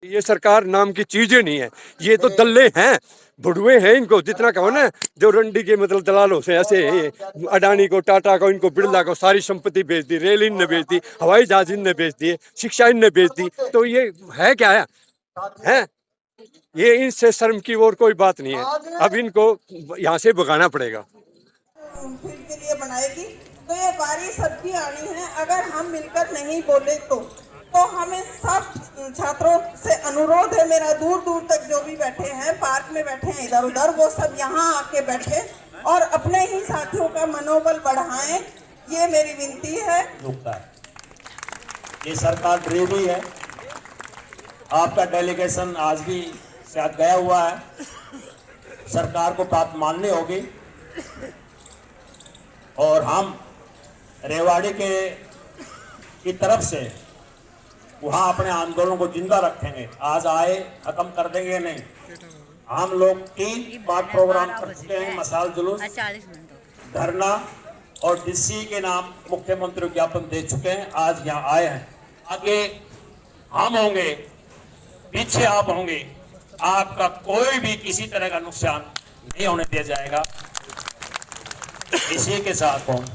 ये सरकार नाम की चीजें नहीं है, ये तो दल्ले हैं, बुढ़वे हैं। इनको जितना कहो ना, जो रंडी के मतलब दलालों से ऐसे अडानी को, टाटा को, इनको बिरला को सारी संपत्ति बेच दी, रेल इनने बेच दी, हवाई जहाज इनने बेच दिए, शिक्षा इनने बेच दी, तो ये है क्या है? ये इनसे शर्म की और कोई बात नहीं है। अब इनको यहाँ से भगाना पड़ेगा। फील्ड के लिए बनाएगी तो ये बारी सबकी आनी है। अगर हम मिलकर नहीं बोले तो हमें सब छात्रों से अनुरोध है मेरा, दूर दूर तक जो भी बैठे हैं, पार्क में बैठे हैं, इधर उधर, वो सब यहाँ आके बैठे और अपने ही साथियों का मनोबल बढ़ाएं, ये मेरी विनती है। ये सरकार ड्रीवी है। आपका डेलीगेशन आज भी शायद गया हुआ है, सरकार को बात माननी होगी और हम रेवाड़ी की तरफ से वहाँ अपने आंदोलन को जिंदा रखेंगे। आज आए खत्म कर देंगे नहीं। हम लोग 3 बार प्रोग्राम कर चुके हैं, मसाल जुलूस, धरना और डीसी के नाम मुख्यमंत्री ज्ञापन दे चुके हैं। आज यहाँ आए हैं, आगे हम होंगे, पीछे आप होंगे। आपका कोई भी किसी तरह का नुकसान नहीं होने दिया जाएगा। इसी के साथ हूँ।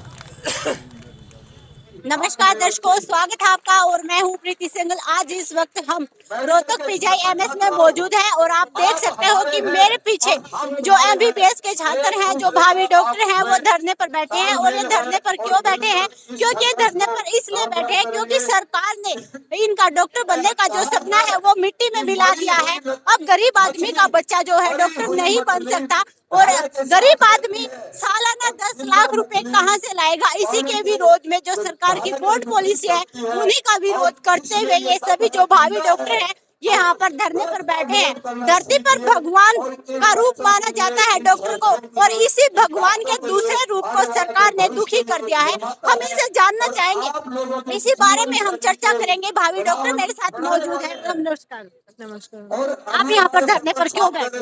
नमस्कार दर्शकों, स्वागत है आपका और मैं हूं प्रीति सिंगल। आज इस वक्त हम रोहतक पीजीआईएमएस में मौजूद हैं और आप देख सकते हो कि मेरे पीछे जो एमबीबीएस के छात्र हैं, जो भावी डॉक्टर हैं, वो धरने पर बैठे हैं। और ये धरने पर क्यों बैठे हैं? क्योंकि ये धरने पर इसलिए बैठे हैं क्योंकि सरकार ने इनका डॉक्टर बनने का जो सपना है वो मिट्टी में मिला दिया है। अब गरीब आदमी का बच्चा जो है डॉक्टर नहीं बन सकता और गरीब आदमी सालाना 10 लाख रुपए कहां से लाएगा? इसी के विरोध में जो सरकार की बोर्ड पॉलिसी है उन्हीं का विरोध करते हुए ये सभी जो भावी डॉक्टर हैं ये यहाँ पर धरने पर बैठे हैं। धरती पर भगवान का रूप माना जाता है डॉक्टर को और इसी भगवान के दूसरे रूप को सरकार ने दुखी कर दिया है। हम इसे जानना चाहेंगे, इसी बारे में हम चर्चा करेंगे। भावी डॉक्टर मेरे साथ मौजूद है। नमस्कार। नमस्कार। आप यहाँ पर धरने पर क्यों बैठे?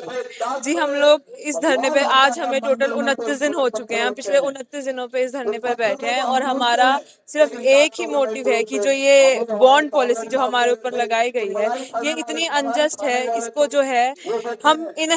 जी, हम लोग इस धरने पे आज हमें टोटल 29 दिन हो चुके हैं। पिछले 29 दिनों पे इस धरने पर बैठे हैं और हमारा सिर्फ एक ही मोटिव है कि जो ये बॉन्ड पॉलिसी जो हमारे ऊपर लगाई गई है ये इतनी अनजस्ट है। इसको जो है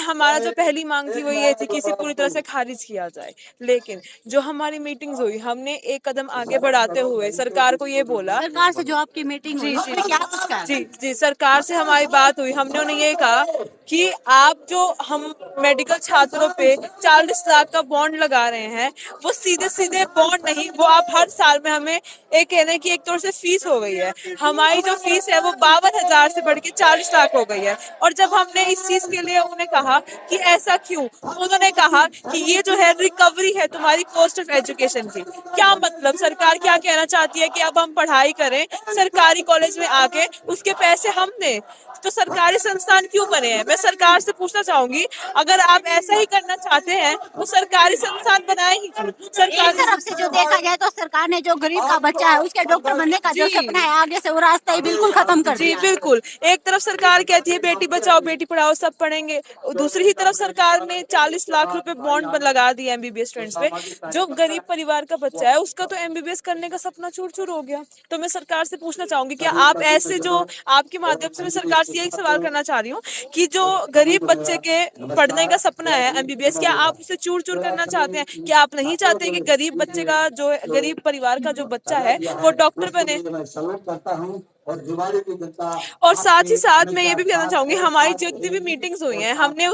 हमारा जो पहली मांग थी वो ये थी कि इसे पूरी तरह से खारिज किया जाए। लेकिन जो हमारी मीटिंग्स हुई, हमने एक कदम आगे बढ़ाते हुए सरकार को ये बोला। सरकार से जो आपकी मीटिंग हुई उसमें क्या कुछ कहा? जी, सरकार से हमारी बात हुई। हमने उन्हें ये कहा कि आप जो हम मेडिकल छात्रों पे 40 लाख का बॉन्ड लगा रहे हैं वो सीधे सीधे बॉन्ड नहीं, वो आप हर साल में हमें एक कहने की एक तौर से फीस हो गई है। हमारी जो फीस है वो 52,000 से बढ़ के 40 लाख हो गई है। और जब हमने इस चीज के लिए उन्हें कहा कि ऐसा क्यों, उन्होंने कहा कि ये जो है रिकवरी है तुम्हारी कॉस्ट ऑफ एजुकेशन की। क्या मतलब सरकार क्या कहना चाहती है कि अब हम पढ़ाई करें सरकारी कॉलेज में आके, उसके पैसे हम दें? तो सरकारी संस्थान क्यों बने हैं? मैं सरकार से पूछना चाहूंगी, अगर आप ऐसा ही करना चाहते हैं तो सरकारी संस्थान बनाए ही क्यों? सरकार की तरफ से जो देखा जाए तो सरकार ने जो गरीब का बच्चा है उसके डॉक्टर बनने का जो सपना है आगे से वो रास्ता ही बिल्कुल खत्म कर दिया। जी बिल्कुल, एक तरफ सरकार कहती है बेटी बचाओ बेटी पढ़ाओ सब पढ़ेंगे, दूसरी ही तरफ सरकार ने 40 लाख रुपए बॉन्ड लगा दिया एमबीबीएस स्टूडेंट्स पे। जो गरीब परिवार का बच्चा है उसका तो एमबीबीएस करने का सपना चूर चूर हो गया। तो मैं सरकार से पूछना चाहूंगी कि आप ऐसे जो आपके माध्यम से मैं सरकार से यही सवाल करना चाह रही हूँ कि जो गरीब बच्चे के पढ़ने का सपना है एमबीबीएस, क्या आप उसे चूर चूर करना चाहते हैं? क्या आप नहीं चाहते कि गरीब बच्चे का जो गरीब परिवार का जो बच्चा है वो डॉक्टर बने? और साथ ही साथ मैं ये भी कहना चाहूंगी, हमारी जितनी भी मीटिंग्स हुई हैं हमने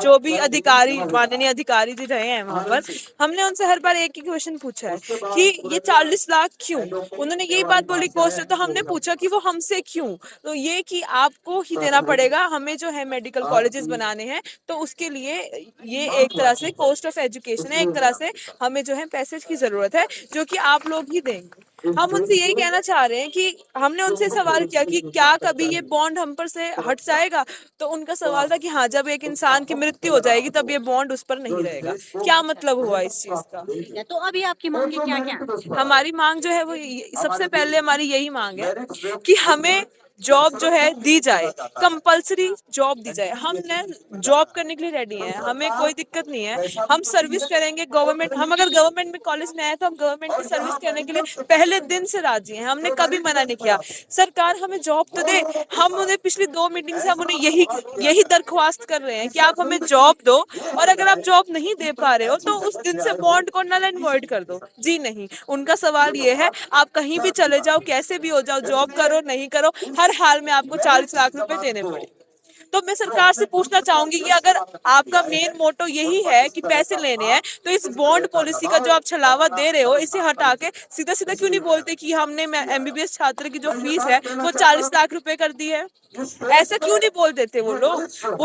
जो भी अधिकारी, माननीय अधिकारी जी रहे हैं वहाँ पर, हमने उनसे हर बार एक ही क्वेश्चन पूछा है कि ये 40 लाख क्यों? उन्होंने यही बात बोली कॉस्ट है। तो हमने पूछा कि वो हमसे क्यों? तो ये कि आपको ही देना पड़ेगा, हमें जो है मेडिकल कॉलेजेस बनाने हैं तो उसके लिए ये एक तरह से कॉस्ट ऑफ एजुकेशन है, एक तरह से हमें जो है पैसे की जरूरत है जो कि आप लोग ही देंगे। हम उनसे यही कहना चाह रहे हैं कि हमने उनसे सवाल किया कि क्या कभी ये बॉन्ड हम पर से हट जाएगा? तो उनका सवाल था कि हाँ, जब एक इंसान की मृत्यु हो जाएगी तब ये बॉन्ड उस पर नहीं रहेगा। क्या मतलब हुआ इस चीज का? तो अभी आपकी मांग क्या क्या? हमारी मांग जो है वो सबसे पहले हमारी यही मांग है कि हमें जॉब जो है दी जाए, कंपलसरी जॉब दी जाए। हमने जॉब करने के लिए रेडी हैं, हमें कोई दिक्कत नहीं है, हम सर्विस करेंगे गवर्नमेंट। हम अगर गवर्नमेंट में कॉलेज में आए तो हम गवर्नमेंट की सर्विस करने के लिए पहले दिन से राजी हैं, हमने कभी मना नहीं किया। सरकार हमें जॉब तो दे। हम उन्हें पिछली 2 मीटिंग से हम उन्हें यही दरख्वास्त कर रहे हैं कि आप हमें जॉब दो, और अगर आप जॉब नहीं दे पा रहे हो तो उस दिन से बॉन्ड को नल एंड वॉइड कर दो। जी नहीं, उनका सवाल ये है आप कहीं भी चले जाओ, कैसे भी हो जाओ, जॉब करो नहीं करो, हर हाल में आपको 40 लाख रुपए देने पड़े। तो मैं सरकार से पूछना चाहूंगी कि अगर आपका मेन मोटो यही है कि पैसे लेने हैं, तो इस बॉन्ड पॉलिसी का जो आप छलावा दे रहे हो, इसे हटा के सीधा सीधा क्यों नहीं बोलते कि हमने MBBS छात्र की जो फीस है वो 40 लाख रुपए कर दी है। ऐसा क्यों नहीं बोल देते वो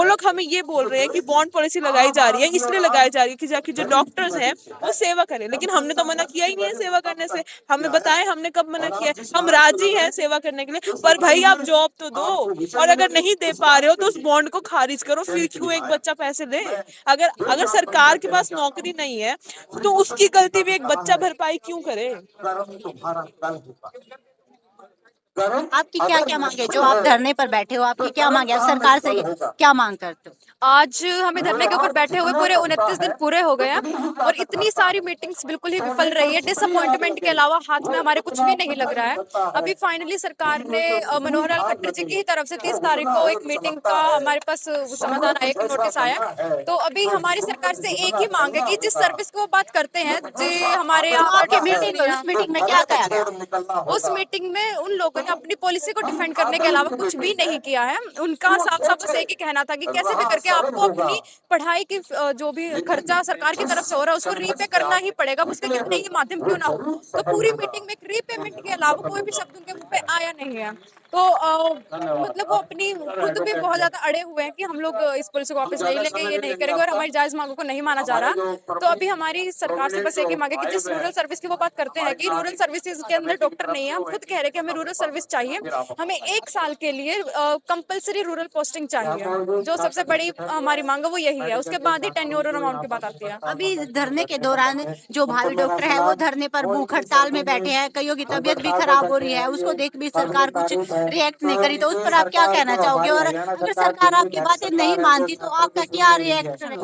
लोग हमें ये बोल रहे हैं कि बॉन्ड पॉलिसी लगाई जा रही है, इसलिए लगाई जा रही है कि जाके जो डॉक्टर्स हैं वो सेवा करें। लेकिन हमने तो मना किया ही नहीं है सेवा करने से। हमें बताएं हमने कब मना किया है? हम राजी हैं सेवा करने के लिए, पर भाई आप जॉब तो दो, और अगर नहीं दे पा रहे हो तो उस बॉन्ड को खारिज करो। फिर क्यों एक बच्चा पैसे दे? अगर सरकार के पास नौकरी नहीं है तो उसकी गलती भी एक बच्चा भरपाई क्यों करे? आपकी क्या क्या मांगे? जो आप धरने पर बैठे हो, आपकी क्या मांगे? आप सरकार से क्या मांग करते हो? आज हमें धरने के ऊपर बैठे हुए पूरे 29 दिन पूरे हो गए हैं और इतनी सारी मीटिंग्स बिल्कुल ही विफल रही है। डिसअपॉइंटमेंट के अलावा हाथ में हमारे कुछ भी नहीं लग रहा है। अभी फाइनली सरकार ने मनोहर लाल खट्टर जी की ही तरफ से 30 तारीख को एक मीटिंग का हमारे पास समाधान आया, एक नोटिस आया। तो अभी हमारी सरकार से एक ही मांग है कि जिस सर्विस की वो बात करते हैं, जी हमारे यहाँ उस मीटिंग में क्या कहा गया? उस मीटिंग में उन लोगों ने अपनी पॉलिसी को डिफेंड करने के अलावा कुछ भी नहीं किया है। उनका साफ साफ बस एक ही कहना था कि कैसे भी करके आपको अपनी पढ़ाई की जो भी खर्चा सरकार की तरफ से हो रहा है उसको रीपे करना ही पड़ेगा, उसके कितने ही माध्यम क्यों ना हो। तो पूरी मीटिंग में रीपेमेंट के अलावा कोई भी शब्द उनके मुंह पे आया नहीं है। तो मतलब वो अपनी खुद भी बहुत ज्यादा अड़े हुए हैं कि हम लोग इस पॉलिसी को वापस नहीं लेंगे, ये नहीं करेंगे, और हमारी जायज मांगों को नहीं माना जा रहा। तो अभी हमारी सरकार से बस एक ही मांगे कि जिस रूरल सर्विस की वो बात करते हैं कि रूरल सर्विसेज के अंदर डॉक्टर नहीं है, हम खुद कह रहे हैं कि हमें रूरल सर्विस चाहिए, हमें 1 साल के लिए कंपलसरी रूरल पोस्टिंग चाहिए। जो सबसे बड़ी हमारी मांग है वो यही है, उसके बाद ही टेन्योर और अमाउंट की बात आती है। अभी धरने के दौरान जो भावी डॉक्टर है वो धरने पर भूख हड़ताल में बैठे हैं, कईयों की तबीयत भी खराब हो रही है, उसको देख भी सरकार कुछ रिएक्ट नहीं करी, तो उस पर आप क्या कहना चाहोगे? और अगर सरकार आपकी बातें नहीं मानती तो आपका क्या रिएक्शन है?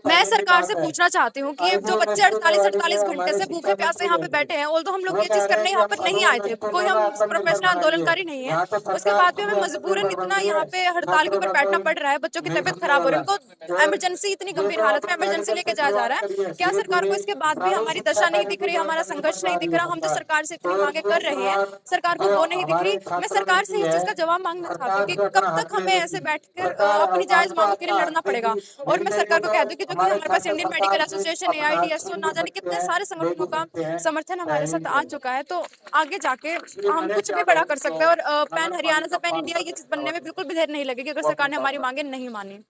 मैं सरकार से पूछना चाहती हूँ कि जो बच्चे 48 घंटे से भूखे प्यासे यहाँ पे बैठे हैं, ऑल्दो हम लोग ये चीज करने यहाँ पर नहीं आए थे, कोई हम प्रोफेशनल आंदोलनकारी नहीं है, उसके बाद भी हमें मजबूरन इतना यहाँ पे हड़ताल के ऊपर बैठना पड़ रहा है। बच्चों की तबीयत खराब हो रही है, उनको इमरजेंसी, इतनी गंभीर हालत में इमरजेंसी लेके जाया जा रहा है। क्या सरकार को इसके बाद भी हमारी दशा नहीं दिख रही, हमारा संघर्ष नहीं दिख रहा? हम जो सरकार से इतनी मांगे कर रहे हैं, सरकार को वो नहीं दिख रही। मैं सरकार से इस चीज का जवाब मांगना चाहती हूँ कि कब तक हमें ऐसे बैठकर अपनी जायज मांगों के लिए लड़ना पड़ेगा। और मैं सरकार को कह दूं कि जो कि हमारे पास इंडियन मेडिकल एसोसिएशन, AIDSO, ना जाने कितने सारे संगठनों का समर्थन हमारे साथ आ चुका है, तो आगे जाके हम कुछ भी बड़ा कर सकते हैं। और पैन हरियाणा से पैन इंडिया ये चीज बनने में बिल्कुल भी देर नहीं लगेगी अगर सरकार ने हमारी मांगे नहीं मानी।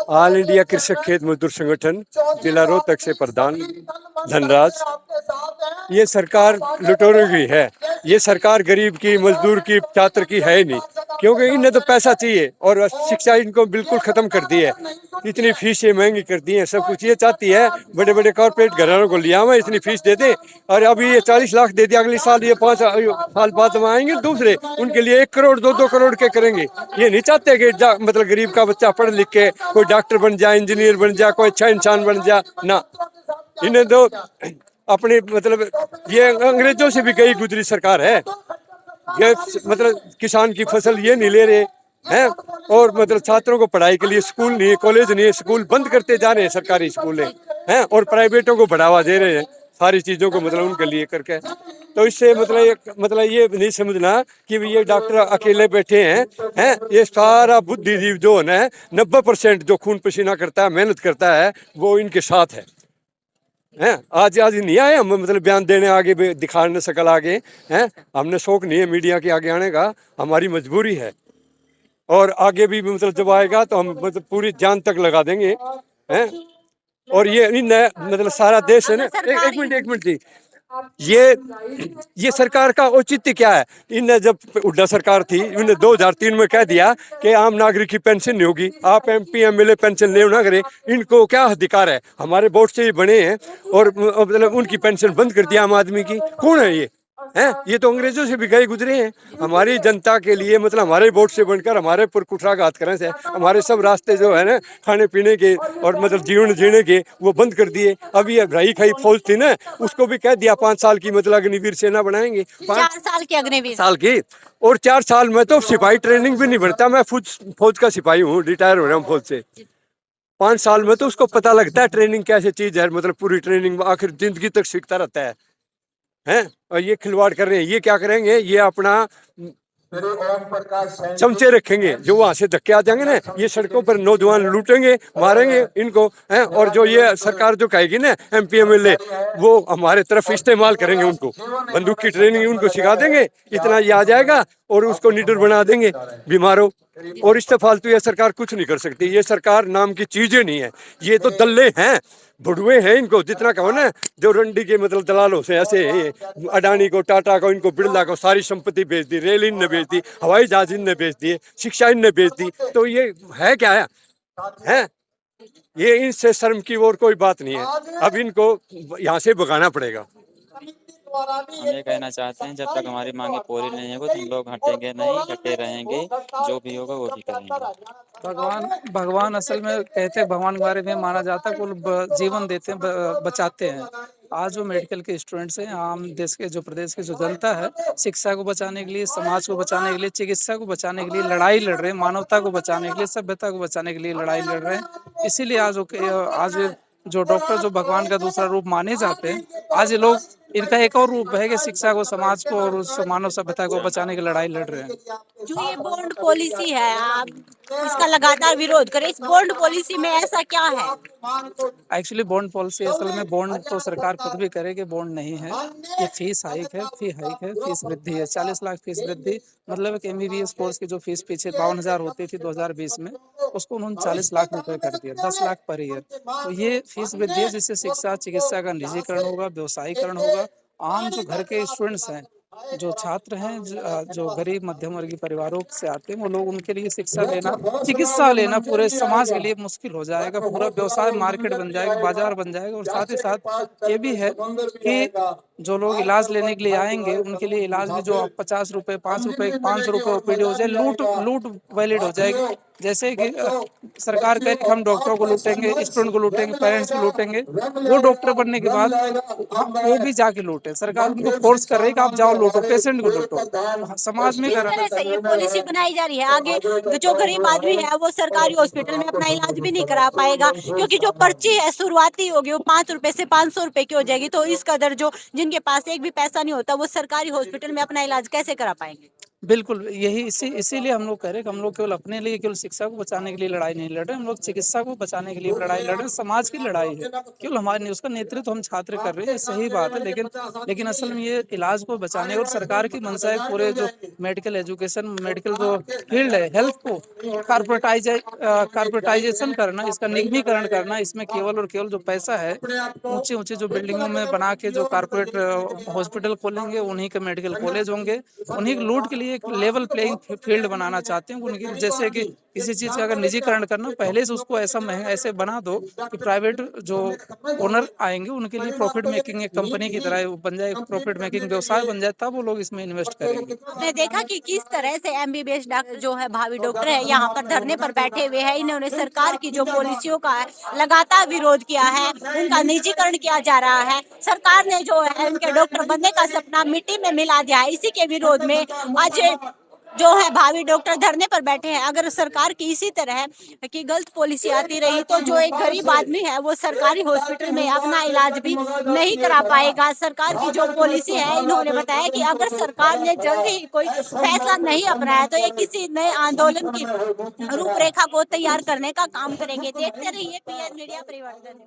ऑल इंडिया कृषक खेत मजदूर संगठन जिला रोहतक से प्रधान धनराज। ये सरकार लुटेरों की है, ये सरकार गरीब की, मजदूर की, छात्र की है ही नहीं, क्योंकि इन्हें तो पैसा चाहिए और शिक्षा इनको बिल्कुल खत्म कर दी है। इतनी फीसें महंगी कर दी हैं, सब कुछ ये चाहती है बड़े बड़े कॉर्पोरेट घरानों को लिया हुआ इतनी फीस दे दे, और अभी ये 40 लाख दे दिया, अगले साल ये 5 साल बाद में आएंगे दूसरे, उनके लिए 1 करोड़ 2 करोड़ के करेंगे। ये नहीं चाहते कि मतलब गरीब का बच्चा पढ़ लिख के कोई डॉक्टर बन जाए, इंजीनियर बन जाए, कोई अच्छा इंसान बन जाए ना। इन्हें तो अपने मतलब ये अंग्रेजों से भी गई गुजरी सरकार है। ये मतलब किसान की फसल ये नहीं ले रहे हैं, और मतलब छात्रों को पढ़ाई के लिए स्कूल नहीं है, कॉलेज नहीं है, स्कूल बंद करते जा रहे हैं सरकारी स्कूल हैं, और प्राइवेटों को बढ़ावा दे रहे हैं सारी चीज़ों को मतलब उनके लिए करके। तो इससे मतलब ये नहीं समझना कि ये डॉक्टर अकेले बैठे हैं, ये सारा बुद्धिजीव जो है ना 90% जो खून पसीना करता है, मेहनत करता है, वो इनके साथ है। आज नहीं आए हम मतलब बयान देने आगे, दिखाने शकल आगे हैं, हमने शौक नहीं है मीडिया के आगे आने का, हमारी मजबूरी है। और आगे भी मतलब जब आएगा तो हम मतलब पूरी जान तक लगा देंगे हैं। और ये इन मतलब सारा देश है ना, एक मिनट जी, ये सरकार का औचित्य क्या है? इनने जब हुड्डा सरकार थी, इन्होंने 2003 में कह दिया कि आम नागरिक की पेंशन नहीं होगी, आप MP MLA पेंशन ले ना करें, इनको क्या अधिकार है? हमारे वोट से ही बने हैं, और मतलब उनकी पेंशन बंद कर दिया आम आदमी की। कौन है ये? हैं, ये तो अंग्रेजों से भी गए गुजरे हैं। हमारी जनता के लिए मतलब हमारे वोट से बनकर हमारे पर कुठाराघात करने से हमारे सब रास्ते जो है ना खाने पीने के और मतलब जीवन जीने के वो बंद कर दिए। अभी ये रही खाई फौज थी ना, उसको भी कह दिया 5 साल की मतलब अग्निवीर सेना बनाएंगे, 4 साल के अग्निवीर। साल की। और 4 साल में तो सिपाही ट्रेनिंग भी नहीं बढ़ता। मैं फौज का सिपाही हूँ, रिटायर हो रहा हूँ फौज से। 5 साल में तो उसको पता लगता है ट्रेनिंग कैसे चीज है, मतलब पूरी ट्रेनिंग आखिर जिंदगी तक सीखता रहता है। हैं, और ये खिलवाड़ कर रहे हैं। ये क्या करेंगे, ये अपना चमचे रखेंगे, जो वहां से धक्के आ जाएंगे ना, ये सड़कों पर नौजवान लूटेंगे, मारेंगे इनको हैं। और जो ये सरकार जो कहेगी ना MP MLA, वो हमारे तरफ इस्तेमाल करेंगे उनको, बंदूक की ट्रेनिंग उनको सिखा देंगे, इतना ये आ जाएगा और उसको निडर बना देंगे बीमारों। और इससे फालतू ये सरकार कुछ नहीं कर सकती। ये सरकार नाम की चीजें नहीं है, ये तो दल्ले हैं, बुढ़वे हैं। इनको जितना कहो ना, जो रंडी के मतलब दलालों से ऐसे अडानी को, टाटा को, इनको बिरला को सारी संपत्ति बेच दी, रेल इनने बेच दी, हवाई जहाज इनने बेच दिए, शिक्षा इनने बेच दी। तो ये है क्या है? ये इनसे शर्म की और कोई बात नहीं है। अब इनको यहाँ से भगाना पड़ेगा। हम ये कहना चाहते हैं, जब तक हमारी मांगे पूरी नहीं होगी तो हम लोग हटेंगे नहीं, डटे रहेंगे, जो भी होगा वो भी करेंगे। भगवान असल में कहते हैं, भगवान के बारे में माना जाता है वो जीवन देते हैं, बचाते हैं। आज जो मेडिकल के स्टूडेंट्स हैं, आम देश के जो प्रदेश की जो जनता है, शिक्षा को बचाने के लिए, समाज को बचाने के लिए, चिकित्सा को बचाने के लिए लड़ाई लड़ रहे हैं, मानवता को बचाने के लिए, सभ्यता को बचाने के लिए लड़ाई लड़ रहे हैं। इसीलिए आज जो डॉक्टर जो भगवान का दूसरा रूप माने जाते हैं, आज ये लोग इनका एक और रूप है कि शिक्षा को, समाज को और उस मानव सभ्यता को बचाने की लड़ाई लड़ रहे हैं। जो ये बॉन्ड पॉलिसी है, आप इसका लगातार विरोध करें। इस बॉन्ड पॉलिसी में ऐसा क्या है? एक्चुअली बॉन्ड पॉलिसी, असल में बॉन्ड तो सरकार खुद भी करे कि बॉन्ड नहीं है, ये फीस हाइक है, फीस वृद्धि है। 40 लाख फीस वृद्धि, मतलब एक MBBS कोर्स की जो फीस पीछे 52,000 होती थी 2020 में, उसको उन्होंने 40 लाख रुपए कर दिया, 10 लाख पर ईयर। तो ये फीस वृद्धि है, जिससे शिक्षा, चिकित्सा का निजीकरण होगा, व्यवसायीकरण होगा। आम जो घर के स्टूडेंट्स हैं, जो छात्र हैं, जो गरीब मध्यम वर्गीय परिवारों से आते हैं, वो लोग, उनके लिए शिक्षा लेना, चिकित्सा लेना पूरे समाज के लिए मुश्किल हो जाएगा। पूरा व्यवसाय मार्केट बन जाएगा, बाजार बन जाएगा। और साथ ही साथ ये भी है कि जो लोग इलाज लेने के लिए आएंगे, उनके लिए इलाज भी जो 50 रुपए, 5 रुपए OPD हो जाए, लूट वैलिड हो जाएगी। जैसे कि सरकार कहे कि हम डॉक्टरों को लूटेंगे, स्टूडेंट को लूटेंगे, पेरेंट्स को लूटेंगे, वो डॉक्टर बनने के बाद वो भी जाके लूटे। सरकार उनको फोर्स कर रही है कि आप जाओ लूटो, पेशेंट को लूटो। समाज में ये पॉलिसी बनाई जा रही है, आगे जो गरीब आदमी है वो सरकारी हॉस्पिटल में अपना इलाज भी नहीं करा पाएगा, क्योंकि जो पर्ची है शुरुआती होगी वो 5 रुपए से 500 रुपए की हो जाएगी। तो इस कदर जो जिनके पास एक भी पैसा नहीं होता, वो सरकारी हॉस्पिटल में अपना इलाज कैसे करा पाएंगे? बिल्कुल, यही इसीलिए हम लोग कह रहे हैं कि हम लोग केवल अपने लिए, केवल शिक्षा को बचाने के लिए लड़ाई नहीं लड़ रहे, हम लोग चिकित्सा को बचाने के लिए लड़ाई लड़ रहे हैं। समाज की लड़ाई है, केवल हमारे नहीं। उसका नेतृत्व हम छात्र कर रहे हैं, सही बात है, लेकिन असल में ये इलाज को बचाने और सरकार की मंशा है पूरे जो मेडिकल एजुकेशन, मेडिकल जो फील्ड है, हेल्थ को कारपोरेटाइजेशन करना, इसका निगमीकरण करना। इसमें केवल और केवल जो पैसा है, ऊंचे जो बिल्डिंगों में बना के जो कारपोरेट हॉस्पिटल खोलेंगे, उन्हीं के मेडिकल कॉलेज होंगे, उन्हीं के लूट के लिए एक लेवल प्लेइंग फील्ड बनाना चाहते हैं उनकी। जैसे कि किसी चीज का अगर निजीकरण करना, पहले से उसको ऐसा महंगा ऐसे बना दो कि प्राइवेट जो ओनर आएंगे उनके लिए प्रॉफिट मेकिंग एक कंपनी की तरह बन जाए, प्रॉफिट मेकिंग व्यवसाय बन जाए, तब वो लोग इसमें इन्वेस्ट करेंगे। आपने देखा कि किस तरह से MBBS डॉक्टर जो है, भावी डॉक्टर है, यहाँ पर धरने पर बैठे हुए हैं। इन्होंने सरकार की जो पॉलिसियों का लगातार विरोध किया है, उनका निजीकरण किया जा रहा है। सरकार ने जो है उनके डॉक्टर बनने का सपना मिट्टी में मिला दिया है। इसी के विरोध में आज जो है भावी डॉक्टर धरने पर बैठे हैं। अगर सरकार की इसी तरह की गलत पॉलिसी आती रही तो जो एक गरीब आदमी है वो सरकारी हॉस्पिटल में अपना इलाज भी नहीं करा पाएगा। सरकार की जो पॉलिसी है, इन्होंने बताया कि अगर सरकार ने जल्दी ही कोई फैसला नहीं अपनाया तो ये किसी नए आंदोलन की रूपरेखा को तैयार करने का काम करेंगे। देखते रहिए PN मीडिया परिवर्तन।